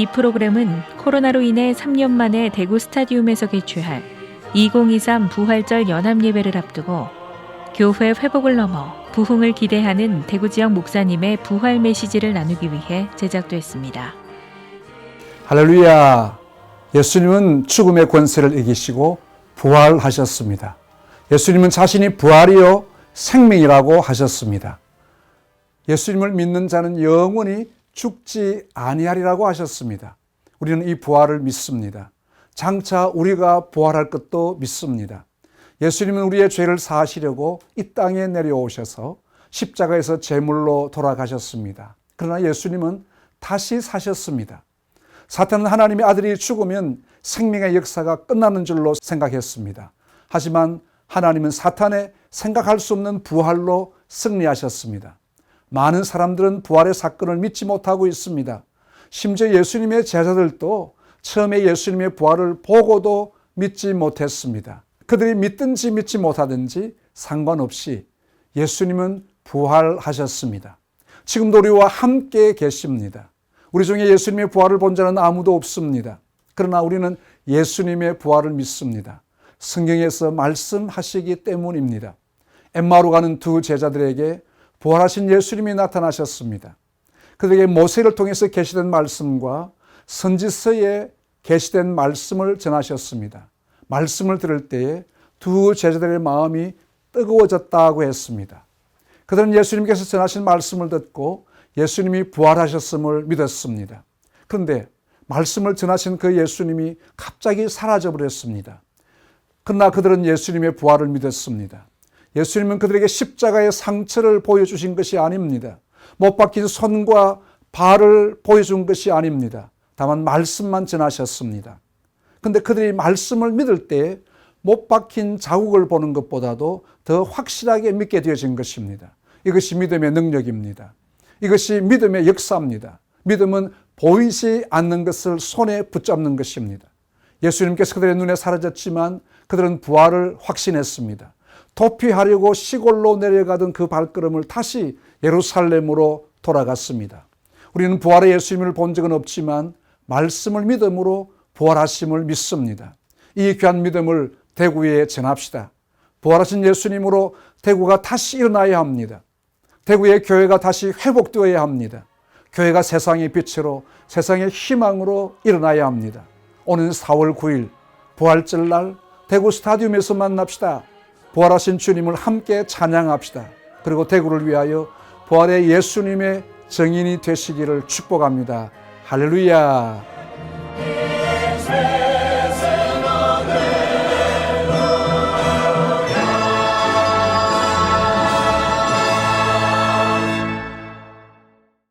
이 프로그램은 코로나로 인해 3년 만에 대구 스타디움에서 개최할 2023 부활절 연합예배를 앞두고 교회 회복을 넘어 부흥을 기대하는 대구 지역 목사님의 부활 메시지를 나누기 위해 제작됐습니다. 할렐루야! 예수님은 죽음의 권세를 이기시고 부활하셨습니다. 예수님은 자신이 부활이요 생명이라고 하셨습니다. 예수님을 믿는 자는 영원히 죽지 아니하리라고 하셨습니다. 우리는 이 부활을 믿습니다. 장차 우리가 부활할 것도 믿습니다. 예수님은 우리의 죄를 사하시려고 이 땅에 내려오셔서 십자가에서 제물로 돌아가셨습니다. 그러나 예수님은 다시 사셨습니다. 사탄은 하나님의 아들이 죽으면 생명의 역사가 끝나는 줄로 생각했습니다. 하지만 하나님은 사탄의 생각할 수 없는 부활로 승리하셨습니다. 많은 사람들은 부활의 사건을 믿지 못하고 있습니다. 심지어 예수님의 제자들도 처음에 예수님의 부활을 보고도 믿지 못했습니다. 그들이 믿든지 믿지 못하든지 상관없이 예수님은 부활하셨습니다. 지금도 우리와 함께 계십니다. 우리 중에 예수님의 부활을 본 자는 아무도 없습니다. 그러나 우리는 예수님의 부활을 믿습니다. 성경에서 말씀하시기 때문입니다. 엠마오로 가는 두 제자들에게 부활하신 예수님이 나타나셨습니다. 그들에게 모세를 통해서 계시된 말씀과 선지서에 계시된 말씀을 전하셨습니다. 말씀을 들을 때에 두 제자들의 마음이 뜨거워졌다고 했습니다. 그들은 예수님께서 전하신 말씀을 듣고 예수님이 부활하셨음을 믿었습니다. 그런데 말씀을 전하신 그 예수님이 갑자기 사라져 버렸습니다. 그러나 그들은 예수님의 부활을 믿었습니다. 예수님은 그들에게 십자가의 상처를 보여주신 것이 아닙니다. 못 박힌 손과 발을 보여준 것이 아닙니다. 다만 말씀만 전하셨습니다. 그런데 그들이 말씀을 믿을 때 못 박힌 자국을 보는 것보다도 더 확실하게 믿게 되어진 것입니다. 이것이 믿음의 능력입니다. 이것이 믿음의 역사입니다. 믿음은 보이지 않는 것을 손에 붙잡는 것입니다. 예수님께서 그들의 눈에 사라졌지만 그들은 부활을 확신했습니다. 도피하려고 시골로 내려가던 그 발걸음을 다시 예루살렘으로 돌아갔습니다. 우리는 부활의 예수님을 본 적은 없지만 말씀을 믿음으로 부활하심을 믿습니다. 이 귀한 믿음을 대구에 전합시다. 부활하신 예수님으로 대구가 다시 일어나야 합니다. 대구의 교회가 다시 회복되어야 합니다. 교회가 세상의 빛으로 세상의 희망으로 일어나야 합니다. 오는 4월 9일 부활절날 대구 스타디움에서 만납시다. 부활하신 주님을 함께 찬양합시다. 그리고 대구를 위하여 부활의 예수님의 증인이 되시기를 축복합니다. 할렐루야.